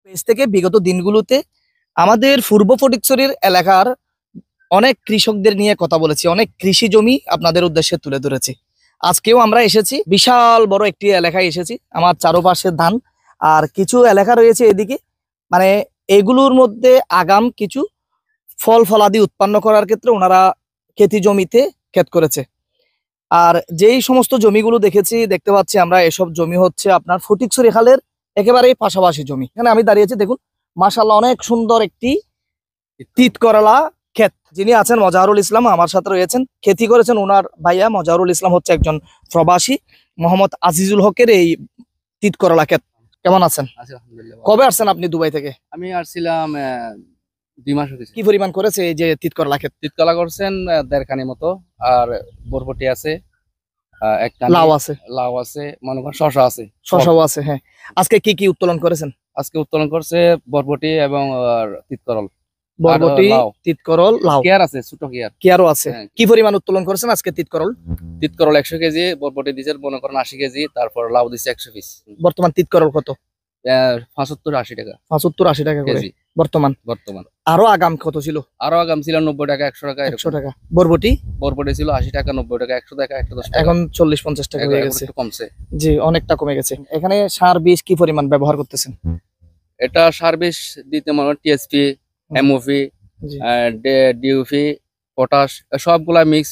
Page থেকে বিগত দিনগুলোতে আমাদের পূর্ব ফটিকছড়ির এলাকার অনেক কৃষকদের নিয়ে কথা বলেছি, অনেক কৃষি জমি আপনাদের উদ্দেশ্যে তুলে ধরেছি। আজকেও আমরা এসেছি, বিশাল বড় একটি এলাকায় এসেছি। আমার চারপাশে ধান আর কিছু এলাকা রয়েছে এদিকে, মানে এগুলোর মধ্যে আগাম কিছু ফল ফলাদি উৎপন্ন করার ক্ষেত্রে ওনারা খেতি জমিতে ক্ষেত করেছে। আর যেই সমস্ত জমিগুলো দেখতে পাচ্ছি আমরা, এসব জমি হচ্ছে আপনার ফটিকছড়ি খালের একেবারেই পাশাপাশি জমি। এখানে আমি দাঁড়িয়েছি, দেখুন মাশাআল্লাহ অনেক সুন্দর একটি তিত করলা ক্ষেত। যিনি আছেন মজাহরুল ইসলাম, আমার সাথে রয়েছেন, খেতি করেছেন ওনার ভাইয়া মজাহরুল ইসলাম হচ্ছে একজন প্রবাসী, মোহাম্মদ আজিজুল হকের এই তিত করলা ক্ষেত। কেমন আছেন? কবে আসছেন আপনি দুবাই থেকে? আমি আসছিলাম 2 মাস হয়েছে। কি পরিমাণ করেছে এই যে তিত করলা ক্ষেত? তিত কলা করছেন 1.5 খানি মতো, আর বরবটি আছে, লাউ আছে, মনে করেন শসা আছে, শসাও আছে। হ্যাঁ, আজকে কি কি উত্তোলন করেছেন? আজকে উত্তোলন করছে বরবটি এবং তিতকরল। বরবটি, তিতকরল, লাউ, কেয়ার আছে, ছোট কেয়ারও আছে। কি পরিমাণ উত্তোলন করেছেন আজকে? তিতকরল 100 কেজি, বরবটি দিছে মনে করেন 80 কেজি, তারপর লাউ দিছে 100 পিস। বর্তমান তিতকরল কত? 75-80 টাকা। 75-80 টাকা করে বর্তমান। আরো আগাম কত ছিল? আরো আগাম ছিল 90 টাকা, 100 টাকা, 100 টাকা। বরবটি ছিল 80 টাকা, 90 টাকা, 100 টাকা, 110 টাকা, এখন 40-50 টাকা হয়ে গেছে। কমছে, জি অনেকটা কমে গেছে। এখানে সার বীজ কি পরিমাণ ব্যবহার করতেছেন? এটা সার বীজ দিতে মনে হয় টিএসপি, এমওপি, ডিউপি, পটাশ সবগুলা মিক্স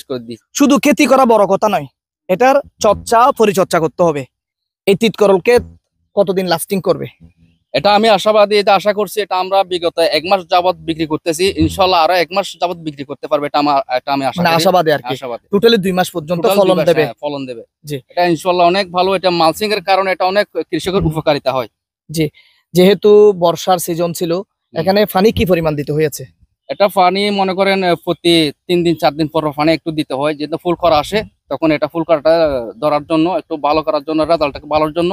করে দিই। শুধু খেতি করা বড় কথা নয়, এটার পরিচর্যা করতে হবে। এই তিতকরলকে কতদিন লাস্টিং করবে? এটা আমি আশাবাদী, এটা আশা করছি এটা আমরা বিগত 1 মাস যাবত বিক্রি করতেছি, ইনশাআল্লাহ আরো 1 মাস যাবত বিক্রি করতে পারবে, এটা আমি আশাবাদী আর কি। টোটালি 2 মাস পর্যন্ত ফলন দেবে। জি, এটা ইনশাআল্লাহ অনেক ভালো। এটা মালচিং এর কারণে এটা অনেক কৃষকের উপকারিতা হয়। জি, যেহেতু বর্ষার সিজন ছিল, এখানে পানি কি পরিমাণ দিতে হয়েছে? এটা পানি মনে করেন প্রতি 3 দিন 4 দিন পর পানি একটু দিতে হয়, যেহেতু ফুল করা আসে তখন এটা ফুল করাটা ধরার জন্য, একটু ভালো করার জন্য, রেজাল্টটাকে ভালোর জন্য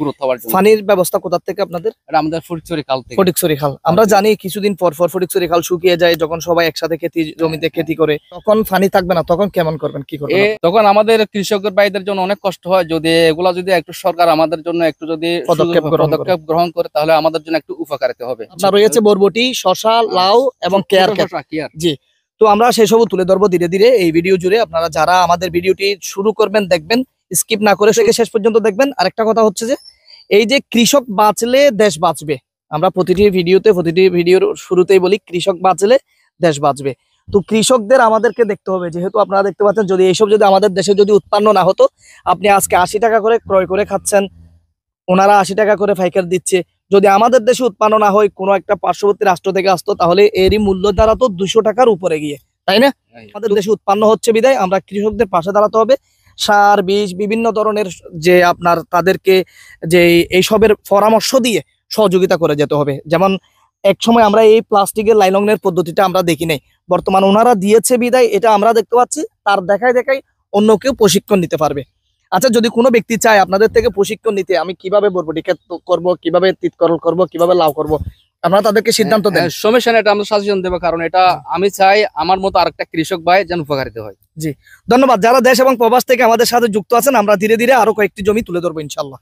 গুরুত্ব হওয়ার জন্য। পানির ব্যবস্থা কোথা থেকে আপনাদের? এটা আমাদের ফটিকছড়ি খাল থেকে। ফটিকছড়ি খাল। আমরা জানি কিছুদিন পর ফটিকছড়ি খাল শুকিয়ে যায়, যখন সবাই একসাথে জমিতে খেতি করে, তখন পানি থাকবে না, তখন কেমন করবেন, কি করবেন? তখন আমাদের কৃষকের ভাইদের জন্য অনেক কষ্ট হয়। যদি এগুলা যদি একটু সরকার আমাদের জন্য একটু যদি পদক্ষেপ গ্রহণ করে, তাহলে আমাদের জন্য একটু উপকারিতা হবে। আপনার রয়েছে বরবটি, শসা, লাউ এবং কেয়ার। জি, তো আমরা সেসব তুলে ধরবো ধীরে ধীরে এই ভিডিও জুড়ে। আপনারা যারা আমাদের ভিডিওটি শুরু করবেন, দেখবেন, স্কিপ না করে শেষ পর্যন্ত দেখবেন। আরেকটা কথা হচ্ছে যে, এই যে কৃষক বাঁচলে দেশ বাঁচবে, আমরা প্রতিটি ভিডিওর শুরুতেই বলি কৃষক বাঁচলে দেশ বাঁচবে। তো কৃষকদের আমাদেরকে দেখতে হবে, যেহেতু আপনারা দেখতে পাচ্ছেন যদি এইসব যদি আমাদের দেশে যদি উৎপন্ন না হতো, আপনি আজকে 80 টাকা করে ক্রয় করে খাচ্ছেন, ওনারা 80 টাকা করে পাইকার দিচ্ছে। যদি আমাদের দেশে উৎপন্ন না হয়, কোনো একটা পার্শ্ববর্তী রাষ্ট্র থেকে আসতো, তাহলে এরই মূল্য দাঁড়াতো 200 টাকার উপরে গিয়ে, তাই না? আমাদের দেশে উৎপন্ন হচ্ছে বিধায় আমরা কৃষকদের পাশে দাঁড়াতে হবে। সার বীজ বিভিন্ন ধরনের যে আপনার তাদেরকে যে এইসবের পরামর্শ দিয়ে সহযোগিতা করে যেতে হবে। যেমন এক সময় আমরা এই প্লাস্টিকের লাইলনের পদ্ধতিটা আমরা দেখি নাই, বর্তমান ওনারা দিয়েছে বিধায় এটা আমরা দেখতে পাচ্ছি। তার দেখায় অন্য কেউ প্রশিক্ষণ নিতে পারবে। আচ্ছা, যদি কোনো ব্যক্তি চায় আপনাদের থেকে প্রশিক্ষণ নিতে, আমি কিভাবে বরবটি ক্ষেত করবো, কিভাবে তিতকরল করবো, কিভাবে লাউ করবো, আপনারা তাদেরকে সিদ্ধান্ত দেন। সমস্যা নেই, এটা আমরা সাজেশন দেবো, কারণ এটা আমি চাই আমার মতো আরেকটা কৃষক ভাই যেন উপকারিত হয়। জি, ধন্যবাদ। যারা দেশ এবং প্রবাস থেকে আমাদের সাথে যুক্ত আছেন, আমরা ধীরে ধীরে আরো কয়েকটি জমি তুলে ধরবো ইনশাল্লাহ।